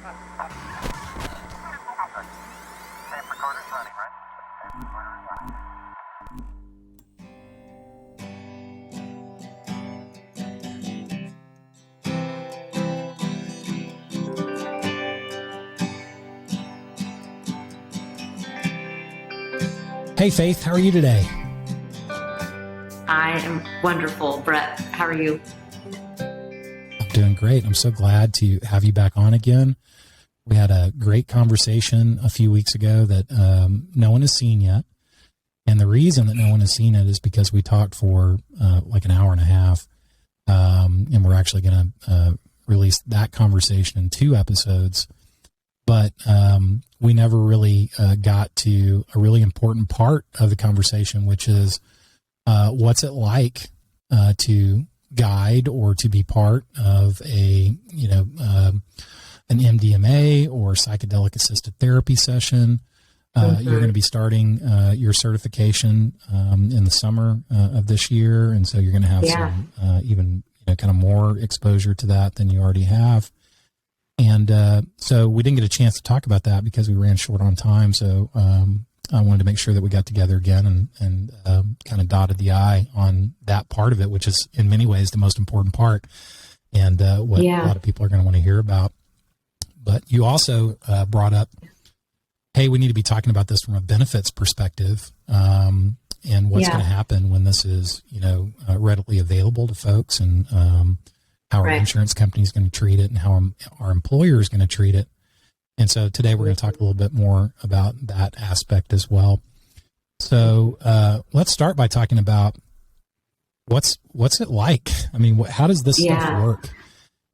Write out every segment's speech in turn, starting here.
Hey, Faith, how are you today? I am wonderful. Bret, how are you? I'm doing great. I'm so glad to have you back on again. We had a great conversation a few weeks ago that no one has seen yet. And the reason that no one has seen it is because we talked for like an hour and a half. And we're actually going to release that conversation in 2 episodes. But we never really got to a really important part of the conversation, which is what's it like to guide or to be part of an MDMA or psychedelic assisted therapy session. You're going to be starting your certification in the summer of this year, and so you're going to have some even kind of more exposure to that than you already have. And so we didn't get a chance to talk about that because we ran short on time. So I wanted to make sure that we got together again and kind of dotted the I on that part of it, which is in many ways the most important part and what a lot of people are going to want to hear about. But you also brought up, hey, we need to be talking about this from a benefits perspective and what's going to happen when this is, readily available to folks and how our insurance company is going to treat it and how our employer is going to treat it. And so today we're going to talk a little bit more about that aspect as well. So let's start by talking about what's it like? I mean, how does this stuff work?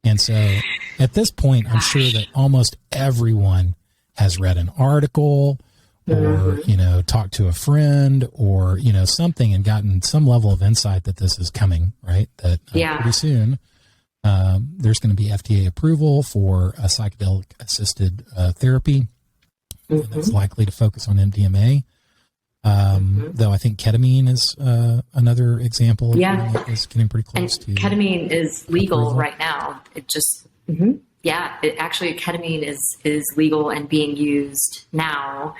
And so at this point, I'm sure that almost everyone has read an article or, talked to a friend or, something and gotten some level of insight that this is coming, right? That pretty soon there's going to be FDA approval for a psychedelic assisted therapy that's likely to focus on MDMA. Though I think ketamine is another example of one that is getting pretty close to. Ketamine is legal approval right now. It just, ketamine is legal and being used now.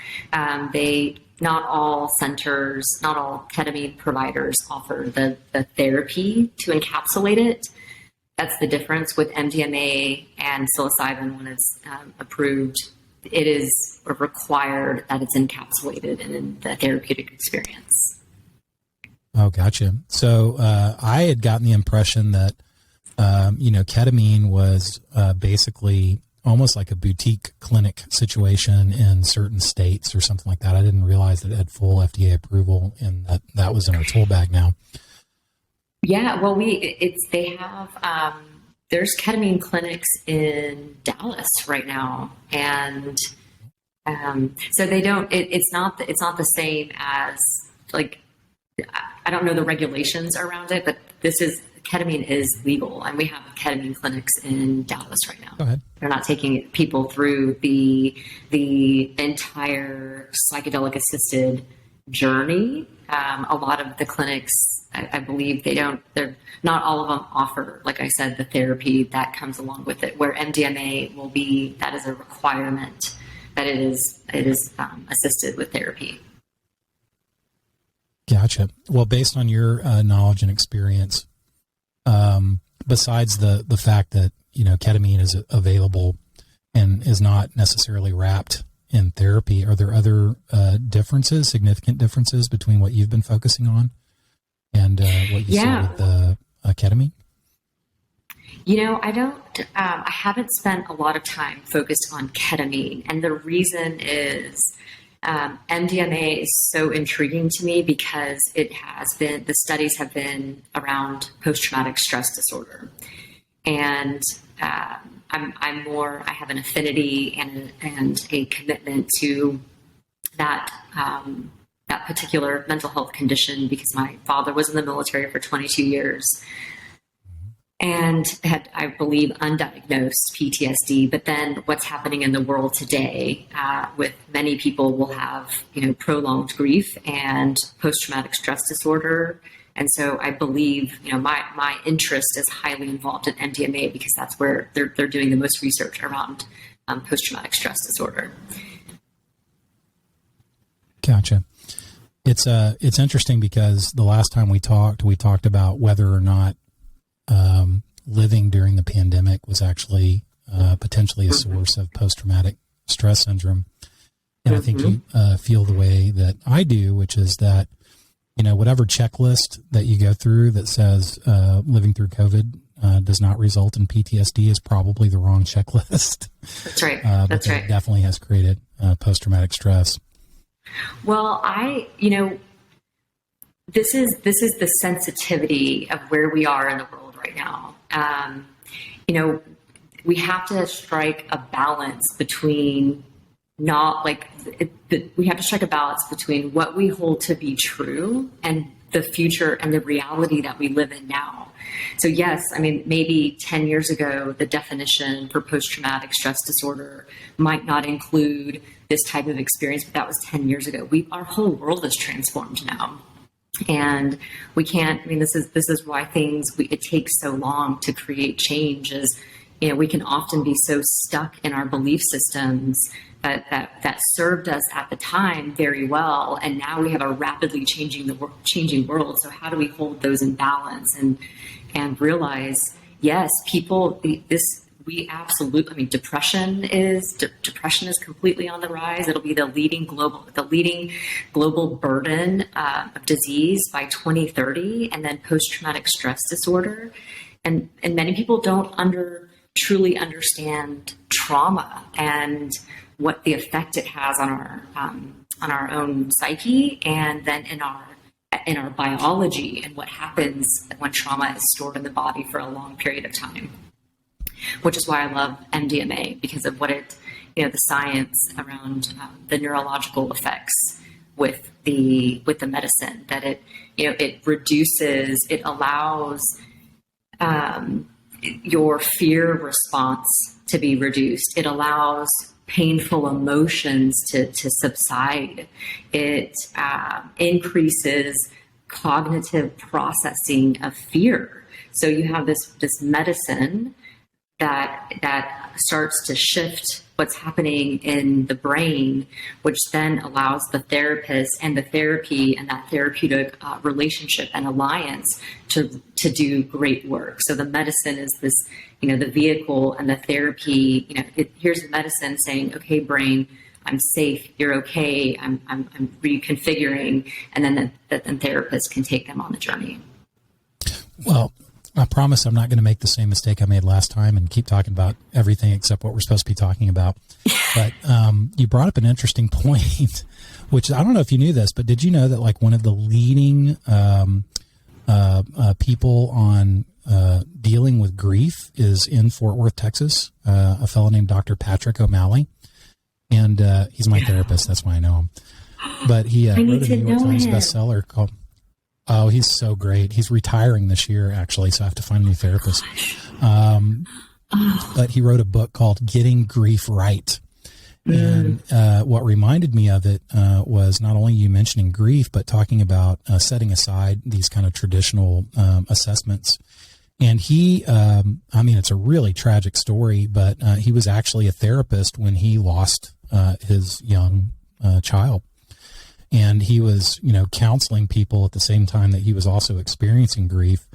Not all centers, not all ketamine providers offer the therapy to encapsulate it. That's the difference with MDMA and psilocybin when it's approved. It is required that it's encapsulated in the therapeutic experience. Oh, gotcha. So I had gotten the impression that, ketamine was basically almost like a boutique clinic situation in certain states or something like that. I didn't realize that it had full FDA approval and that was in our tool bag now. Yeah, well, they have, there's ketamine clinics in Dallas right now. And so they don't, it's not the same as like, I don't know the regulations around it, but ketamine is legal. And we have ketamine clinics in Dallas right now. Go ahead. They're not taking people through the entire psychedelic assisted journey. A lot of the clinics, I believe they're not all of them offer, like I said, the therapy that comes along with it, where MDMA will be, that is a requirement that it is assisted with therapy. Gotcha. Well, based on your knowledge and experience, besides the fact that, ketamine is available and is not necessarily wrapped in therapy, are there other significant differences between what you've been focusing on and what you saw with the ketamine? I haven't spent a lot of time focused on ketamine. And the reason is MDMA is so intriguing to me because the studies have been around post-traumatic stress disorder. And I have an affinity and a commitment to that particular mental health condition because my father was in the military for 22 years and had, I believe, undiagnosed PTSD. But then what's happening in the world today with many people will have, prolonged grief and post-traumatic stress disorder. And so I believe, my interest is highly involved in MDMA because that's where they're doing the most research around post-traumatic stress disorder. Gotcha. It's interesting because the last time we talked about whether or not living during the pandemic was actually potentially a source of post-traumatic stress syndrome. And I think you feel the way that I do, which is that, whatever checklist that you go through that says living through COVID does not result in PTSD is probably the wrong checklist. That's right. That's right. It definitely has created post-traumatic stress. Well, this is the sensitivity of where we are in the world right now. We have to strike a balance between we have to strike a balance between what we hold to be true and the future and the reality that we live in now. So yes, maybe 10 years ago, the definition for post-traumatic stress disorder might not include this type of experience, but that was 10 years ago. Our whole world is transformed now. And we can't, this is why it takes so long to create change is, we can often be so stuck in our belief systems that served us at the time very well. And now we have a rapidly changing world. So how do we hold those in balance and realize, yes, we absolutely, depression is completely on the rise. It'll be the leading global burden of disease by 2030, and then post-traumatic stress disorder. And many people don't truly understand trauma and what the effect it has on our own psyche, and then in our biology, and what happens when trauma is stored in the body for a long period of time. Which is why I love MDMA, because of what the science around the neurological effects with the medicine, that it reduces, it allows your fear response to be reduced. It allows painful emotions to subside. It increases cognitive processing of fear. So you have this medicine that starts to shift what's happening in the brain, which then allows the therapist and the therapy and that therapeutic relationship and alliance to do great work. So the medicine is this, the vehicle, and the therapy, here's the medicine saying, okay, brain, I'm safe, you're okay, I'm reconfiguring, and then the therapist can take them on the journey. Well, I promise I'm not going to make the same mistake I made last time and keep talking about everything except what we're supposed to be talking about. But you brought up an interesting point, which I don't know if you knew this, but did you know that one of the leading people on dealing with grief is in Fort Worth, Texas, a fellow named Dr. Patrick O'Malley. And he's my therapist. That's why I know him. But he wrote a New York Times bestseller called... Oh, he's so great. He's retiring this year, actually, so I have to find a new therapist. But he wrote a book called Getting Grief Right. And what reminded me of it was not only you mentioning grief, but talking about setting aside these kind of traditional assessments. And he, it's a really tragic story, but he was actually a therapist when he lost his young child. And he was, counseling people at the same time that he was also experiencing grief.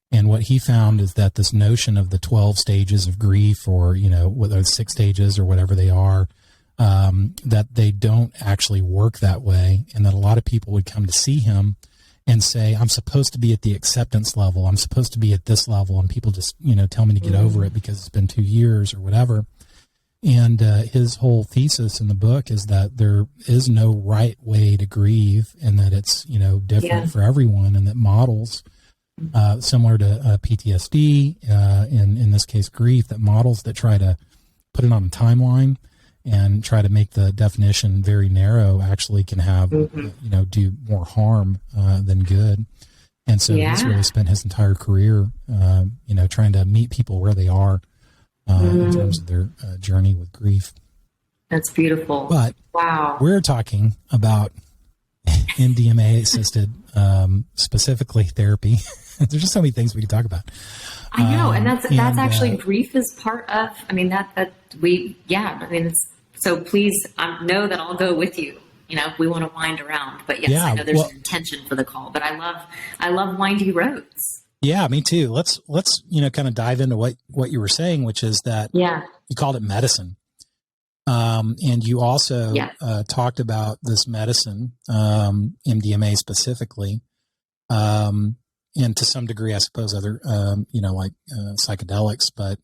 And what he found is that this notion of the 12 stages of grief, or, whether it's 6 stages or whatever they are, that they don't actually work that way. And that a lot of people would come to see him and say, I'm supposed to be at the acceptance level. I'm supposed to be at this level. And people just, tell me to get over it because it's been 2 years or whatever. And his whole thesis in the book is that there is no right way to grieve, and that it's, different for everyone, and that models similar to PTSD, in this case, grief, that models that try to put it on a timeline and try to make the definition very narrow actually can have, do more harm than good. And so he's really spent his entire career, trying to meet people where they are. In terms of their journey with grief. That's beautiful. But we're talking about MDMA-assisted specifically therapy. There's just so many things we can talk about. I know. And that's actually grief is part of, I mean, so please know that I'll go with you. If we want to wind around, but yes, I know there's an intention for the call, but I love windy roads. Yeah, me too. Let's kind of dive into what you were saying, which is that you called it medicine. And you also talked about this medicine, MDMA specifically, and to some degree, I suppose other, psychedelics, but,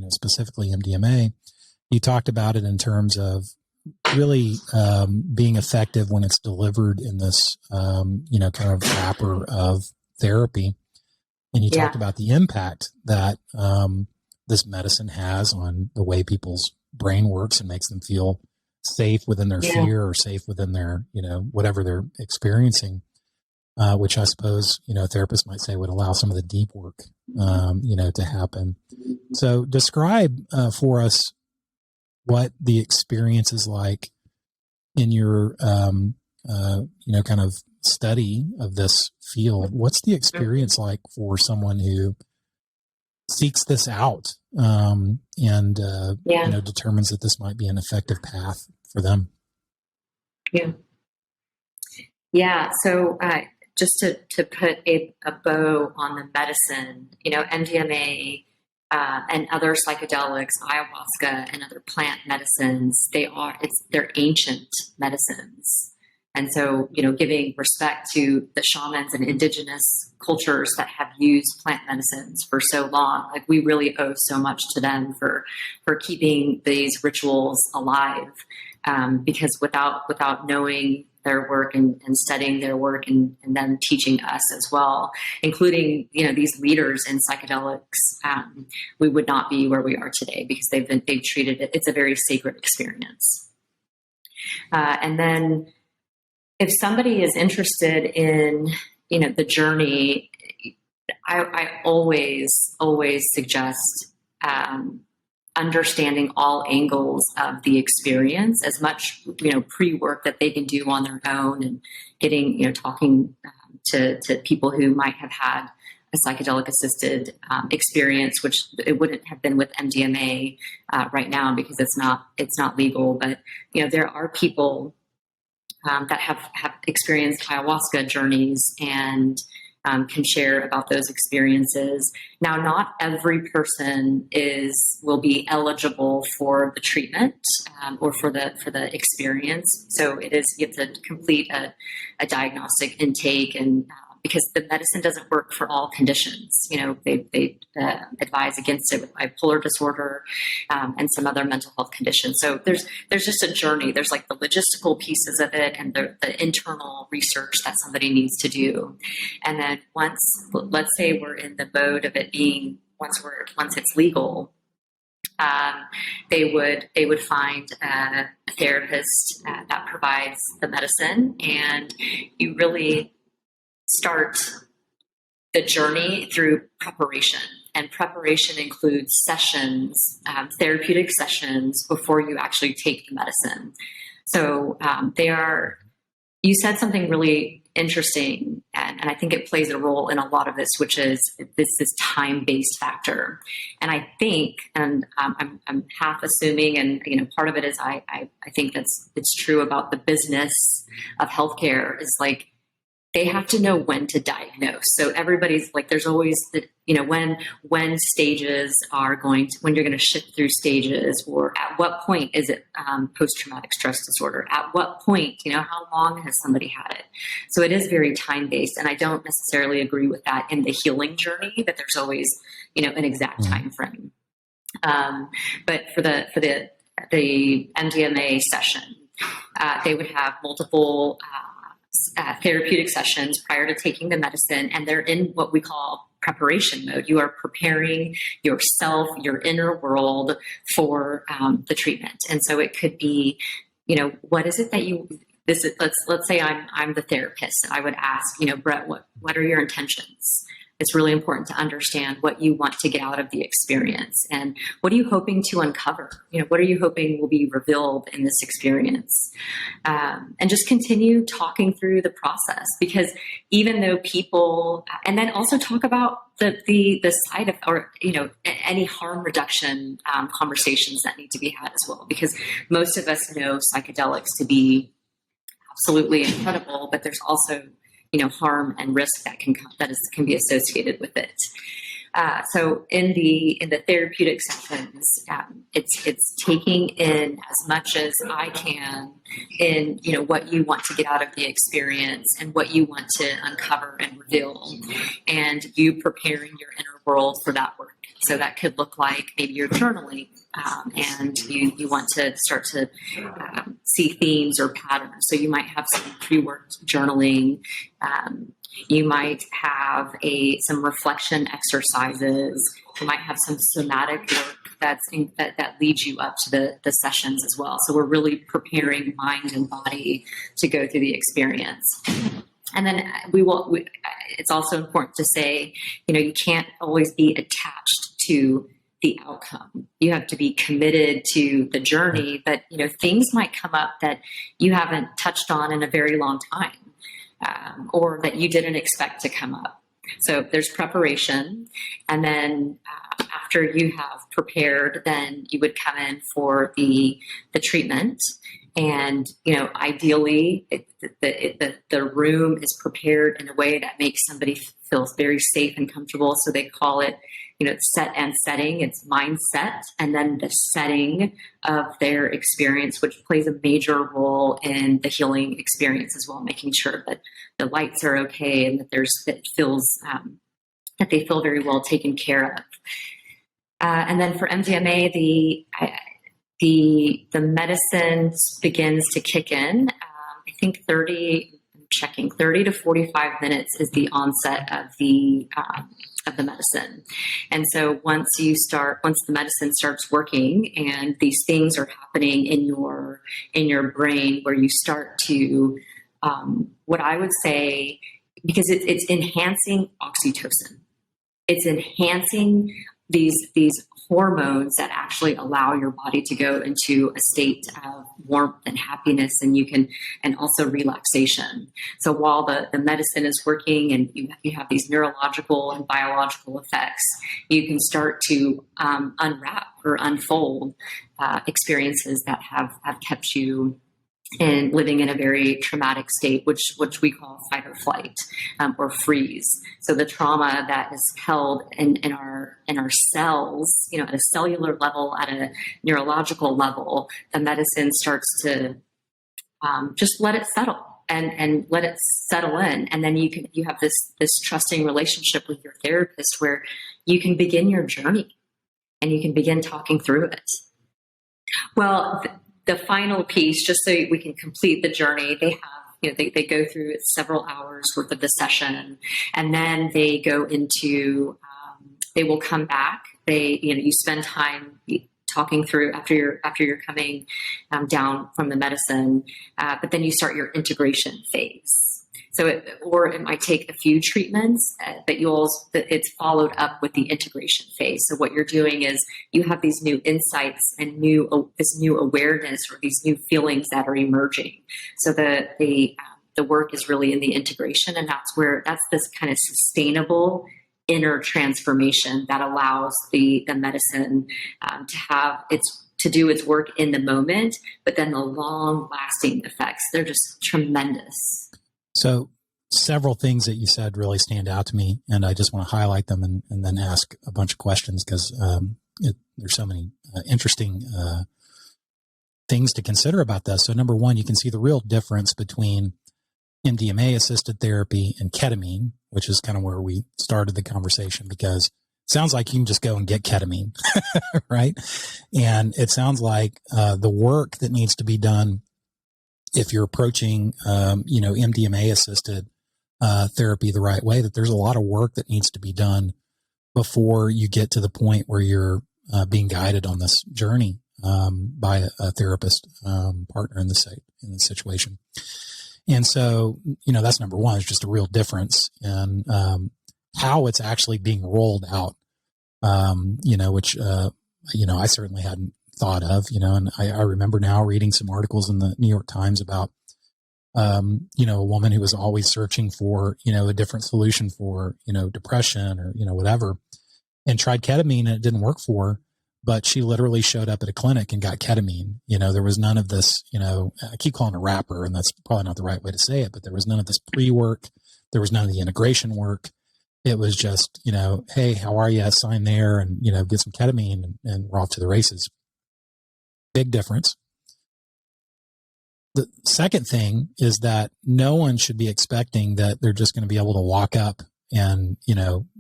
specifically MDMA. You talked about it in terms of really being effective when it's delivered in this, kind of wrapper of therapy. And you talked about the impact that this medicine has on the way people's brain works and makes them feel safe within their fear or safe within their, whatever they're experiencing, which I suppose, therapists might say would allow some of the deep work, to happen. So describe for us what the experience is like in your, kind of study of this field. What's the experience like for someone who seeks this out and determines that this might be an effective path for them? So just to put a bow on the medicine, MDMA and other psychedelics, ayahuasca and other plant medicines, they're ancient medicines. And so, giving respect to the shamans and indigenous cultures that have used plant medicines for so long, like we really owe so much to them for keeping these rituals alive. Because without knowing their work and studying their work and then teaching us as well, including, these leaders in psychedelics, we would not be where we are today because they've treated it. It's a very sacred experience. And then, if somebody is interested in, the journey, I always suggest understanding all angles of the experience, as much, pre-work that they can do on their own, and getting, talking to people who might have had a psychedelic assisted experience, which it wouldn't have been with MDMA right now because it's not legal. But, there are people that have experienced ayahuasca journeys and can share about those experiences. Now, not every person will be eligible for the treatment or for the experience. So you have to complete a diagnostic intake, and because the medicine doesn't work for all conditions. They advise against it with bipolar disorder and some other mental health conditions. So there's just a journey. There's like the logistical pieces of it and the internal research that somebody needs to do. And then let's say we're in the mode of it being, once it's legal, they would find a therapist that provides the medicine, and you really start the journey through preparation. And preparation includes sessions, therapeutic sessions before you actually take the medicine. So you said something really interesting, and I think it plays a role in a lot of this, which is this time-based factor. And I think, and I'm half assuming, and part of it is I think it's true about the business of healthcare, is like, they have to know when to diagnose. So everybody's like, there's always when stages are when you're going to shift through stages, or at what point is it post-traumatic stress disorder? At what point, how long has somebody had it? So it is very time-based, and I don't necessarily agree with that in the healing journey, that there's always, an exact time frame. But for the MDMA session, they would have multiple therapeutic sessions prior to taking the medicine, and they're in what we call preparation mode. You are preparing yourself, your inner world, for the treatment. And so it could be, what is it that let's say I'm the therapist, and I would ask, Bret, what are your intentions? it's really important to understand what you want to get out of the experience and what are you hoping to uncover? What are you hoping will be revealed in this experience? And just continue talking through the process, because even though people, and then also talk about the side of, or, any harm reduction conversations that need to be had as well, because most of us know psychedelics to be absolutely incredible, but there's also harm and risk that can be associated with it. So in the therapeutic sessions, it's taking in as much as I can in what you want to get out of the experience and what you want to uncover and reveal, and you preparing your inner world for that work. So that could look like maybe you're journaling, and you want to start to see themes or patterns. So you might have some pre-worked journaling. You might have some reflection exercises. You might have some somatic work that leads you up to the sessions as well. So we're really preparing mind and body to go through the experience. And then it's also important to say, you can't always be attached to the outcome. You have to be committed to the journey, but things might come up that you haven't touched on in a very long time, or that you didn't expect to come up. So there's preparation, and then after you have prepared, then you would come in for the treatment. And ideally, the room is prepared in a way that makes somebody feel very safe and comfortable. So they call it, set and setting. It's mindset, and then the setting of their experience, which plays a major role in the healing experience as well, making sure that the lights are okay and that that they feel very well taken care of. And then for MDMA, the medicine begins to kick in. I think 30 to 45 minutes is the onset of the medicine. And so once the medicine starts working and these things are happening in your brain, where you start to, what I would say, because it's enhancing oxytocin. It's enhancing these hormones that actually allow your body to go into a state of warmth and happiness, and also relaxation. So while the medicine is working and you have these neurological and biological effects, you can start to unwrap or unfold experiences that have kept you and living in a very traumatic state, which we call fight or flight, or freeze. So the trauma that is held in our cells, at a cellular level, at a neurological level, the medicine starts to just let it settle and let it settle in, and then you have this trusting relationship with your therapist where you can begin your journey and you can begin talking through it. Well, the final piece, just so we can complete the journey, they have, they go through several hours worth of the session, and then they go into, they will come back. You spend time talking through after you're coming down from the medicine, but then you start your integration phase. So it might take a few treatments, but it's followed up with the integration phase. So what you're doing is you have these new insights and this new awareness, or these new feelings that are emerging. So the work is really in the integration, and that's this kind of sustainable inner transformation that allows the medicine to do its work in the moment, but then the long lasting effects, they're just tremendous. So several things that you said really stand out to me, and I just want to highlight them and then ask a bunch of questions, because there's so many interesting things to consider about this. So number one, you can see the real difference between MDMA assisted therapy and ketamine, which is kind of where we started the conversation, because it sounds like you can just go and get ketamine, right? And it sounds like the work that needs to be done if you're approaching, MDMA assisted therapy the right way, that there's a lot of work that needs to be done before you get to the point where you're being guided on this journey by a therapist partner in the situation. And so, that's number one, is just a real difference in how it's actually being rolled out, which, I certainly hadn't thought of, and I remember now reading some articles in the New York Times about, a woman who was always searching for, a different solution for, depression or, whatever, and tried ketamine and it didn't work for her. But she literally showed up at a clinic and got ketamine. There was none of this, I keep calling it a wrapper, and that's probably not the right way to say it, but there was none of this pre-work. There was none of the integration work. It was just, hey, how are you? Sign there and, get some ketamine and we're off to the races. Big difference. The second thing is that no one should be expecting that they're just going to be able to walk up and,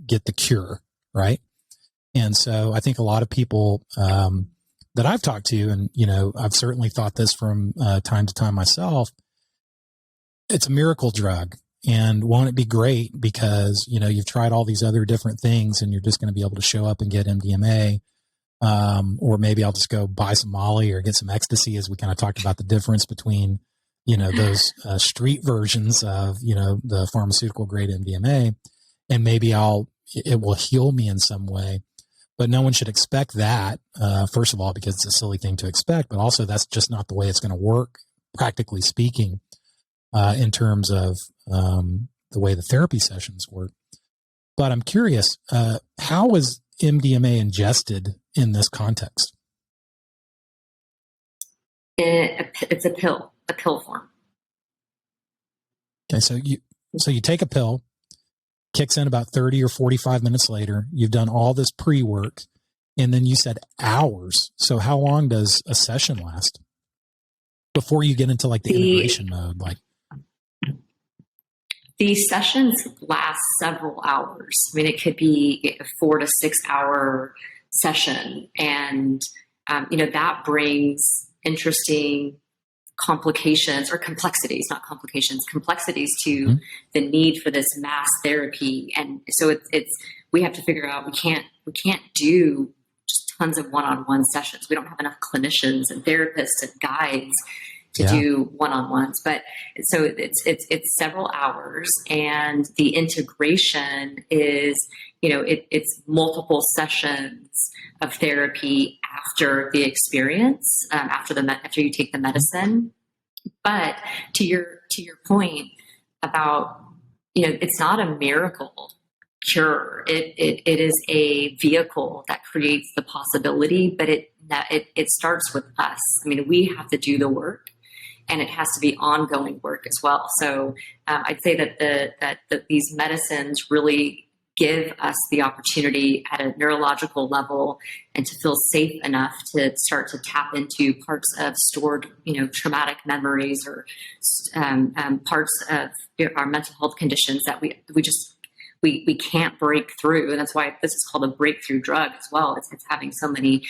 get the cure, right? And so I think a lot of people that I've talked to, and, I've certainly thought this from time to time myself, it's a miracle drug. And won't it be great because, you've tried all these other different things and you're just going to be able to show up and get MDMA, or maybe I'll just go buy some Molly or get some ecstasy, as we kind of talked about the difference between, those street versions of, the pharmaceutical grade MDMA, and maybe it will heal me in some way. But no one should expect that, first of all, because it's a silly thing to expect, but also that's just not the way it's going to work, practically speaking, in terms of the way the therapy sessions work. But I'm curious, how was MDMA ingested in this context? It's a pill form. Okay, so you take a pill, kicks in about 30 or 45 minutes later. You've done all this pre-work, and then you said hours. So how long does a session last before you get into like the integration mode? These sessions last several hours. I mean, it could be a 4 to 6 hour session. And, that brings interesting complications or complexities, not complications, complexities to the need for this mass therapy. And so we have to figure out, we can't do just tons of one-on-one sessions. We don't have enough clinicians and therapists and guides to do one-on-ones, but so it's several hours, and the integration is, it's multiple sessions of therapy after the experience, after you take the medicine. But to your point about, it's not a miracle cure. It is a vehicle that creates the possibility, but it starts with us. I mean, we have to do the work. And it has to be ongoing work as well. So I'd say that these medicines really give us the opportunity at a neurological level and to feel safe enough to start to tap into parts of stored, traumatic memories or parts of our mental health conditions that we can't break through. And that's why this is called a breakthrough drug as well. It's having so many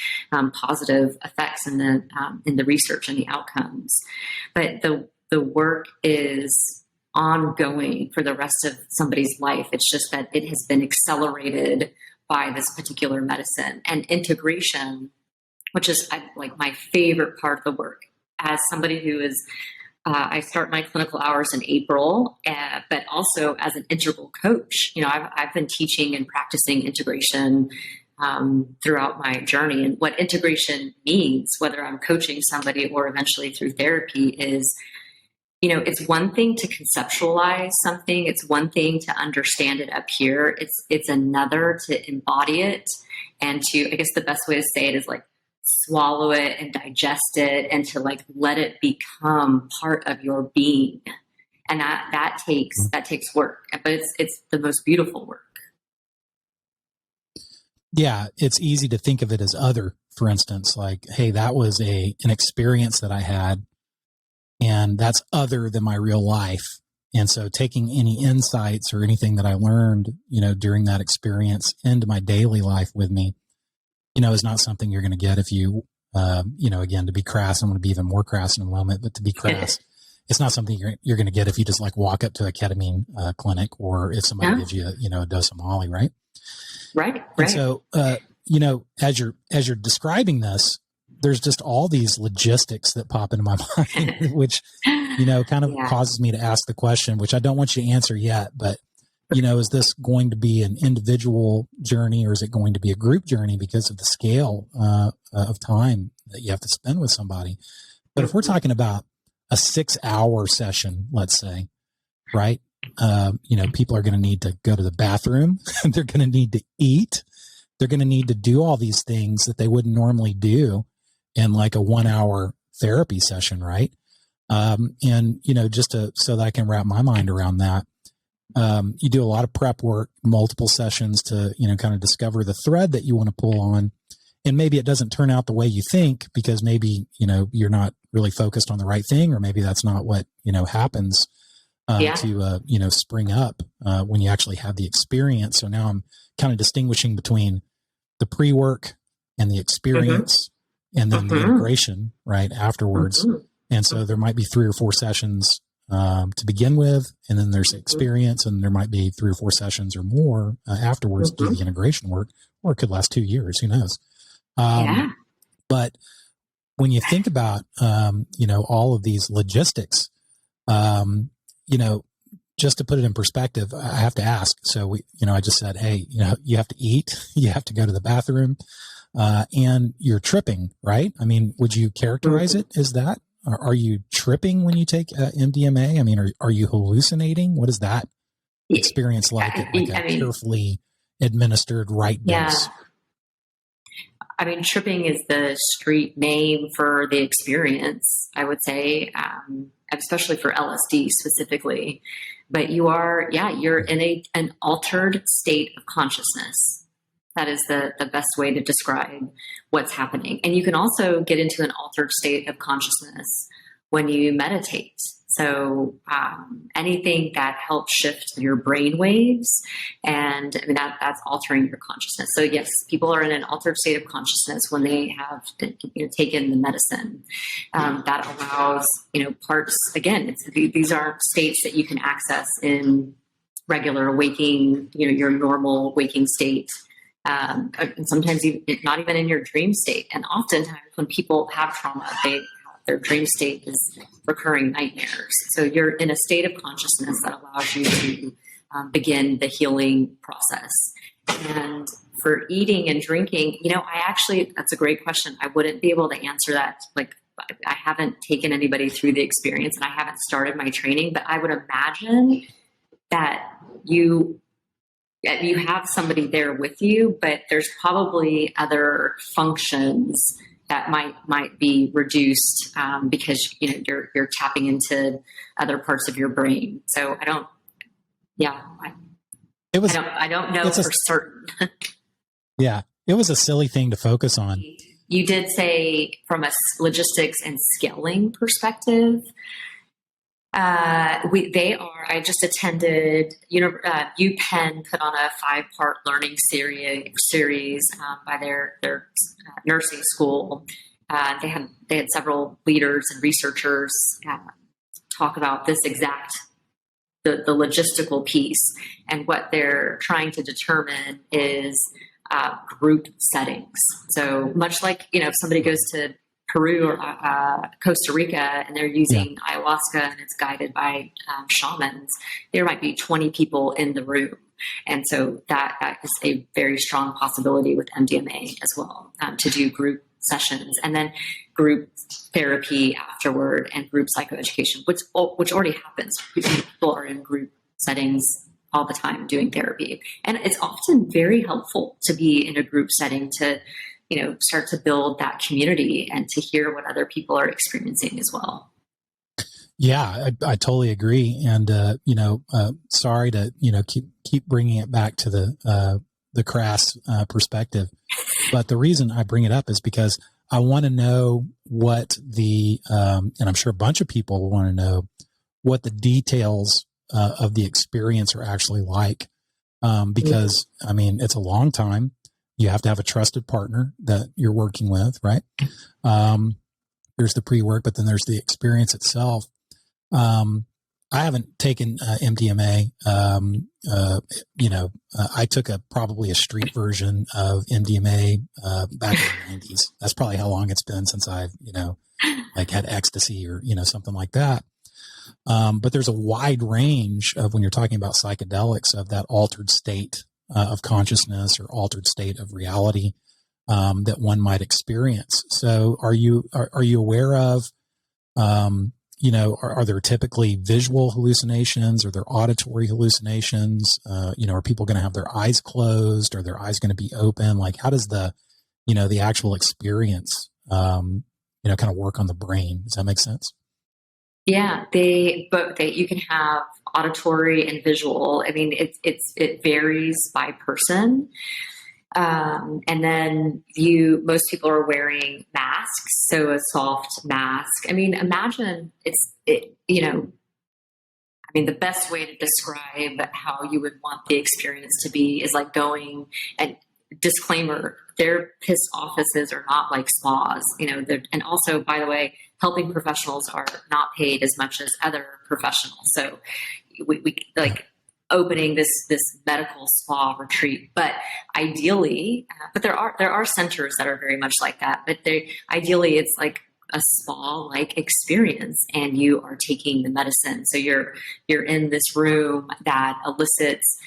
positive effects in the research and the outcomes. But the work is ongoing for the rest of somebody's life. It's just that it has been accelerated by this particular medicine. And integration, which is like my favorite part of the work, as somebody who is I start my clinical hours in April, but also as an integral coach. I've been teaching and practicing integration throughout my journey. And what integration means, whether I'm coaching somebody or eventually through therapy, is, it's one thing to conceptualize something. It's one thing to understand it up here. It's another to embody it, and to, I guess the best way to say it is like, swallow it and digest it, and to like let it become part of your being. And that takes work, but it's the most beautiful work. Yeah, it's easy to think of it as other, for instance, like, hey, that was an experience that I had, and that's other than my real life. And so taking any insights or anything that I learned, during that experience into my daily life with me, is not something you're going to get if you, again, to be crass, I'm going to be even more crass in a moment, but to be crass, it's not something you're going to get if you just like walk up to a ketamine clinic, or if somebody gives you, a dose of Molly, right? Right. And so, as you're describing this, there's just all these logistics that pop into my mind, which, kind of causes me to ask the question, which I don't want you to answer yet, but is this going to be an individual journey or is it going to be a group journey because of the scale of time that you have to spend with somebody? But if we're talking about a 6-hour session, let's say, right? People are going to need to go to the bathroom. They're going to need to eat. They're going to need to do all these things that they wouldn't normally do in like a 1-hour therapy session, right? So that I can wrap my mind around that. You do a lot of prep work, multiple sessions to, kind of discover the thread that you want to pull on. And maybe it doesn't turn out the way you think because maybe, you're not really focused on the right thing, or maybe that's not what, happens to spring up when you actually have the experience. So now I'm kind of distinguishing between the pre-work and the experience and then the integration right afterwards. And so there might be 3 or 4 sessions to begin with, and then there's experience, and there might be 3 or 4 sessions or more afterwards to do the integration work, or it could last 2 years, who knows? But when you think about, all of these logistics, just to put it in perspective, I have to ask. So I just said, hey, you have to eat, you have to go to the bathroom, and you're tripping, right? I mean, would you characterize it as that? Are you tripping when you take MDMA? I mean, are you hallucinating? What is that experience like at a carefully administered right dose? I mean, tripping is the street name for the experience, I would say, especially for LSD specifically. But you're in an altered state of consciousness. That is the best way to describe what's happening. And you can also get into an altered state of consciousness when you meditate. So anything that helps shift your brain waves, and I mean, that's altering your consciousness. So yes, people are in an altered state of consciousness when they have taken the medicine. That allows parts. Again, these aren't states that you can access in regular waking, your normal waking state. And sometimes not even in your dream state. And oftentimes when people have trauma, their dream state is recurring nightmares. So you're in a state of consciousness that allows you to begin the healing process. And for eating and drinking, that's a great question. I wouldn't be able to answer that. Like, I haven't taken anybody through the experience and I haven't started my training, but I would imagine that you have somebody there with you, but there's probably other functions that might be reduced because you're tapping into other parts of your brain. So I don't know for certain. Yeah, it was a silly thing to focus on. You did say from a logistics and scaling perspective. I just attended UPenn put on a 5-part learning series by their nursing school. They had several leaders and researchers talk about this exact the logistical piece, and what they're trying to determine is group settings. So much like if somebody goes to Peru or Costa Rica and they're using ayahuasca and it's guided by shamans, there might be 20 people in the room. And so that is a very strong possibility with MDMA as well, to do group sessions and then group therapy afterward and group psychoeducation, which already happens. People are in group settings all the time doing therapy. And it's often very helpful to be in a group setting to start to build that community and to hear what other people are experiencing as well. Yeah, I totally agree. And, sorry to, keep bringing it back to the crass perspective. But the reason I bring it up is because I want to know what and I'm sure a bunch of people want to know what the details of the experience are actually like. Because I mean, it's a long time. You have to have a trusted partner that you're working with, right? There's the pre-work, but then there's the experience itself. I haven't taken MDMA. I took probably a street version of MDMA back in the 90s. That's probably how long it's been since I've, had ecstasy or, something like that. But there's a wide range of, when you're talking about psychedelics, of that altered state of consciousness or altered state of reality that one might experience. So are you aware of, are there typically visual hallucinations? Are there auditory hallucinations? Are people going to have their eyes closed? Are their eyes going to be open? Like, how does the actual experience, kind of work on the brain? Does that make sense? Yeah, you can have auditory and visual. I mean, it varies by person. And then most people are wearing masks, so a soft mask. I mean, imagine the best way to describe how you would want the experience to be is like going, and disclaimer, therapist offices are not like spas, and also, by the way, helping professionals are not paid as much as other professionals. So we like opening this medical spa retreat, but ideally, but there are centers that are very much like that, but ideally it's like a spa-like experience, and you are taking the medicine. So you're in this room that elicits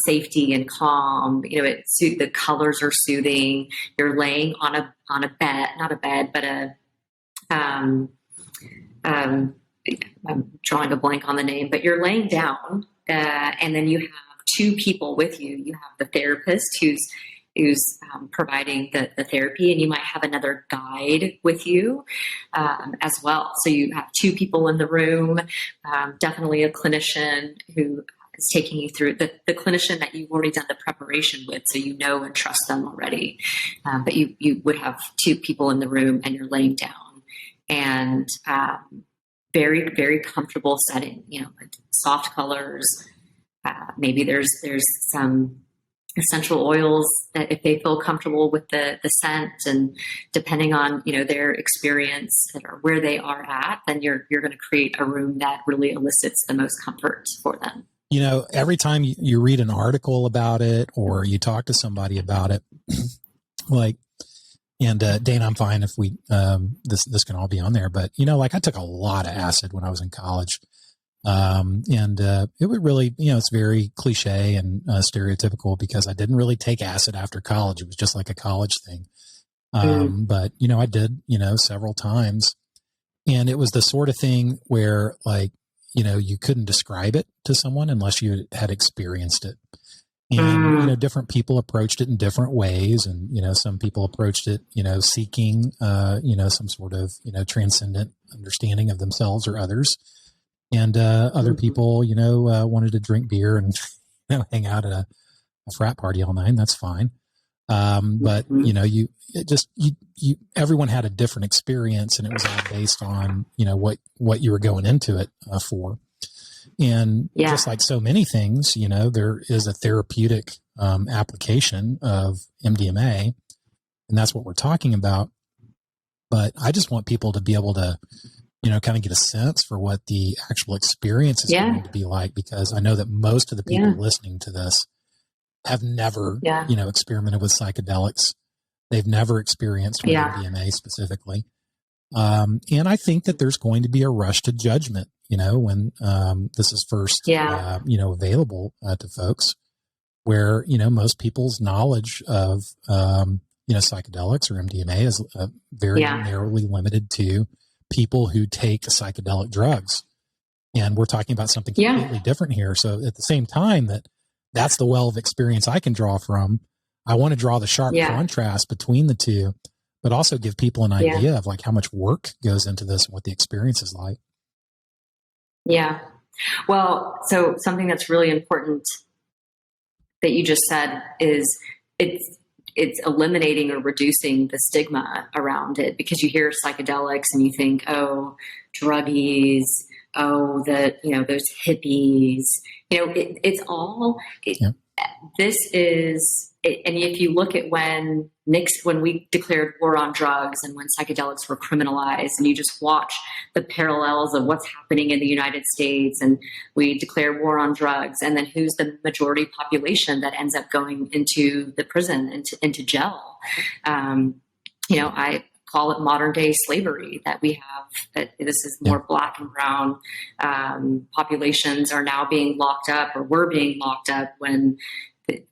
safety and calm. The colors are soothing. You're laying on a bed, not a bed, but I'm drawing a blank on the name, but you're laying down, and then you have two people with you. You have the therapist who's providing the therapy, and you might have another guide with you as well. So you have two people in the room, definitely a clinician who is taking you through, the clinician that you've already done the preparation with, so you know and trust them already. But you would have two people in the room, and you're laying down, and very, very comfortable setting, soft colors. Maybe there's some essential oils that if they feel comfortable with the scent, and depending on, their experience or where they are at, then you're going to create a room that really elicits the most comfort for them. Every time you read an article about it or you talk to somebody about it, Dana, I'm fine if we, this can all be on there, but I took a lot of acid when I was in college. It would really, it's very cliche and stereotypical because I didn't really take acid after college. It was just like a college thing. But I did, several times, and it was the sort of thing where you couldn't describe it to someone unless you had experienced it. And, different people approached it in different ways. And, some people approached it, seeking, some sort of, transcendent understanding of themselves or others. And other people, wanted to drink beer and hang out at a frat party all night. And that's fine. But everyone had a different experience, and it was all based on what you were going into it for. And just like so many things, there is a therapeutic application of MDMA, and that's what we're talking about. But I just want people to be able to kind of get a sense for what the actual experience is going to be like, because I know that most of the people listening to this have never, experimented with psychedelics. They've never experienced MDMA specifically. And I think that there's going to be a rush to judgment, when this is first, available to folks, where, most people's knowledge of, psychedelics or MDMA is very narrowly limited to people who take psychedelic drugs. And we're talking about something completely different here. So at the same time that's the well of experience I can draw from, I want to draw the sharp contrast between the two, but also give people an idea of how much work goes into this and what the experience is like. Yeah. Well, so something that's really important that you just said is it's eliminating or reducing the stigma around it, because you hear psychedelics and you think, oh, druggies, oh, those hippies, it's all, this is, and if you look at when we declared war on drugs and when psychedelics were criminalized, and you just watch the parallels of what's happening in the United States, and we declare war on drugs, and then who's the majority population that ends up going into the prison, into jail. I call it modern day slavery that we have, that this is more black and brown populations are now being locked up or were being locked up when,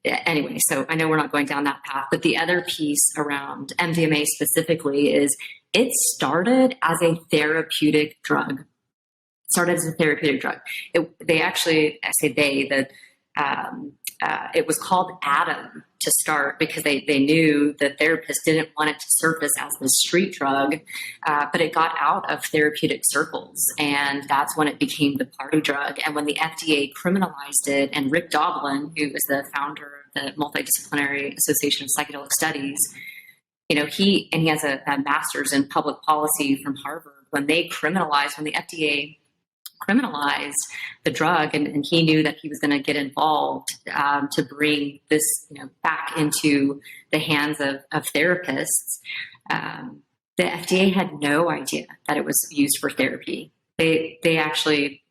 anyway, so I know we're not going down that path, but the other piece around MDMA specifically is it started as a therapeutic drug. They actually, I say they, that it was called Adam to start because they knew the therapists didn't want it to surface as the street drug, but it got out of therapeutic circles, and that's when it became the party drug. And when the FDA criminalized it, and Rick Doblin, who is the founder of the Multidisciplinary Association of Psychedelic Studies, he has a master's in public policy from Harvard. When the FDA criminalized the drug, and he knew that he was going to get involved to bring this back into the hands of therapists. The FDA had no idea that it was used for therapy. They actually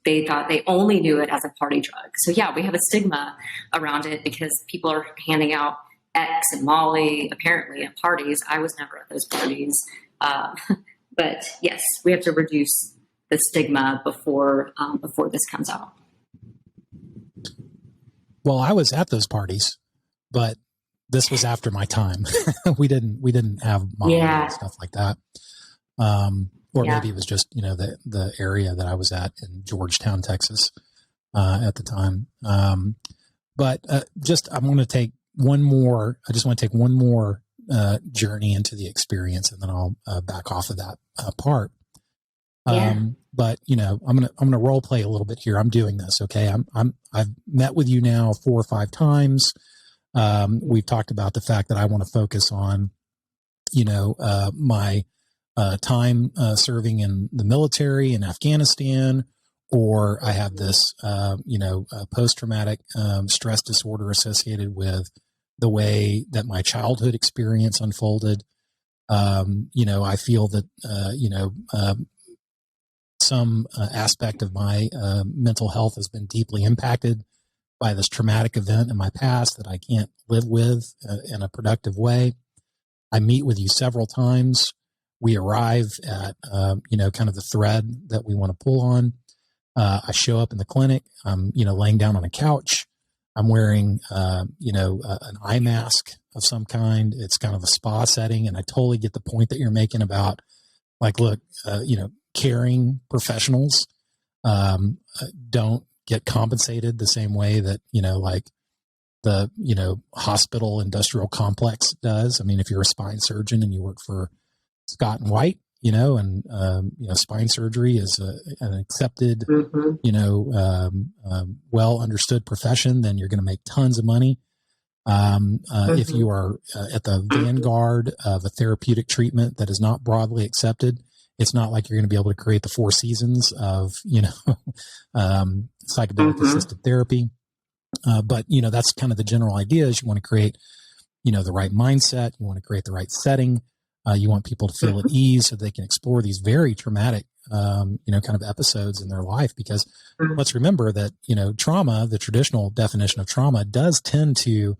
they thought, they only knew it as a party drug. So we have a stigma around it because people are handing out X and Molly apparently at parties. I was never at those parties, but yes, we have to reduce the stigma before this comes out. Well, I was at those parties, but this was after my time. we didn't have Molly and stuff like that. Maybe it was just, the area that I was at in Georgetown, Texas, at the time. I just want to take one more journey into the experience, and then I'll back off of that part. But I'm gonna role play a little bit here. I'm doing this. Okay. I've met with you now 4 or 5 times. We've talked about the fact that I want to focus on, my time serving in the military in Afghanistan, or I have this, post-traumatic stress disorder associated with the way that my childhood experience unfolded. I feel that, some aspect of my mental health has been deeply impacted by this traumatic event in my past that I can't live with in a productive way. I meet with you several times. We arrive at, kind of the thread that we want to pull on. I show up in the clinic. I'm, laying down on a couch. I'm wearing, an eye mask of some kind. It's kind of a spa setting. And I totally get the point that you're making about, like, look, caring professionals don't get compensated the same way that, the, hospital industrial complex does. I mean, if you're a spine surgeon and you work for Scott and White, spine surgery is an accepted, well understood profession, then you're going to make tons of money. If you are at the vanguard of a therapeutic treatment that is not broadly accepted, it's not like you're going to be able to create the 4 seasons of, psychedelic assisted therapy. But that's kind of the general idea is you want to create, the right mindset. You want to create the right setting. You want people to feel at ease so they can explore these very traumatic, kind of episodes in their life, because let's remember that, trauma, the traditional definition of trauma, does tend to,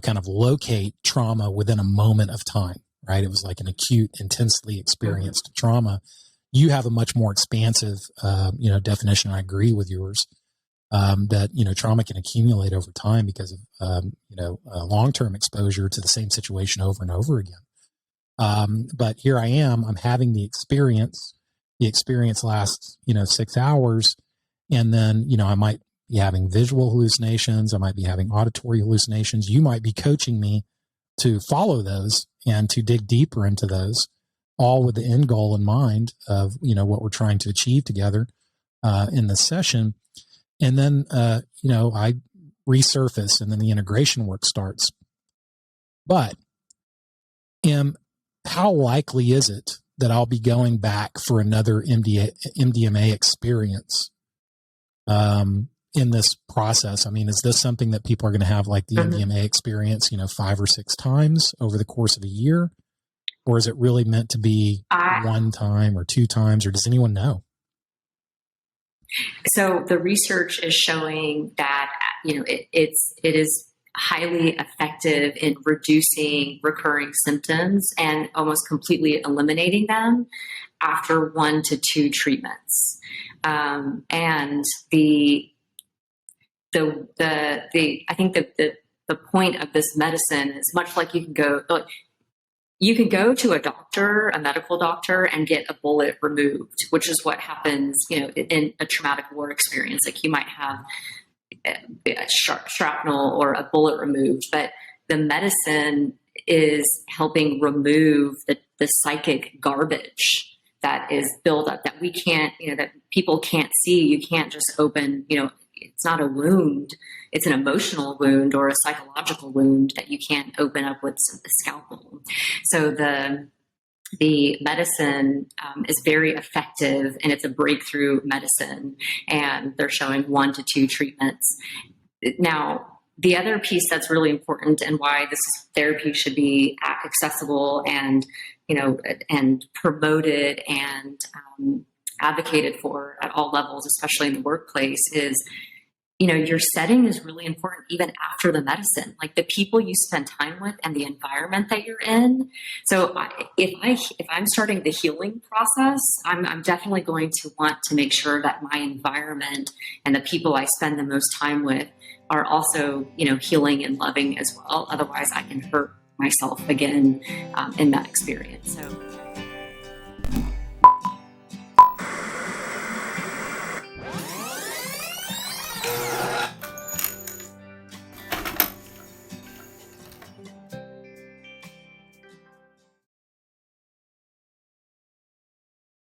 kind of locate trauma within a moment of time, right? It was like an acute, intensely experienced trauma. You have a much more expansive, definition. I agree with yours, that, trauma can accumulate over time because of, long-term exposure to the same situation over and over again. But here I am, I'm having the experience lasts, 6 hours. And then, I might be having visual hallucinations. I might be having auditory hallucinations. You might be coaching me to follow those and to dig deeper into those, all with the end goal in mind of, what we're trying to achieve together, in the session. And then, I resurface and then the integration work starts. But how likely is it that I'll be going back for another MDMA experience in this process? I mean, is this something that people are going to have like the MDMA experience, 5 or 6 times over the course of a year? Or is it really meant to be 1 time or 2 times, or does anyone know? So the research is showing that, it is highly effective in reducing recurring symptoms and almost completely eliminating them after 1 to 2 treatments. And I think that the point of this medicine is much like you can go to a doctor, a medical doctor, and get a bullet removed, which is what happens, in a traumatic war experience. Like you might have a shrapnel or a bullet removed, but the medicine is helping remove the psychic garbage that is built up that we can't, that people can't see. You can't just open, it's not a wound. It's an emotional wound or a psychological wound that you can't open up with a scalpel. So the medicine is very effective, and it's a breakthrough medicine, and they're showing 1 to 2 treatments. Now, the other piece that's really important and why this therapy should be accessible and, and promoted and advocated for at all levels, especially in the workplace, is your setting is really important even after the medicine, like the people you spend time with and the environment that you're in. So if I'm starting the healing process, I'm definitely going to want to make sure that my environment and the people I spend the most time with are also, healing and loving as well. Otherwise I can hurt myself again in that experience. So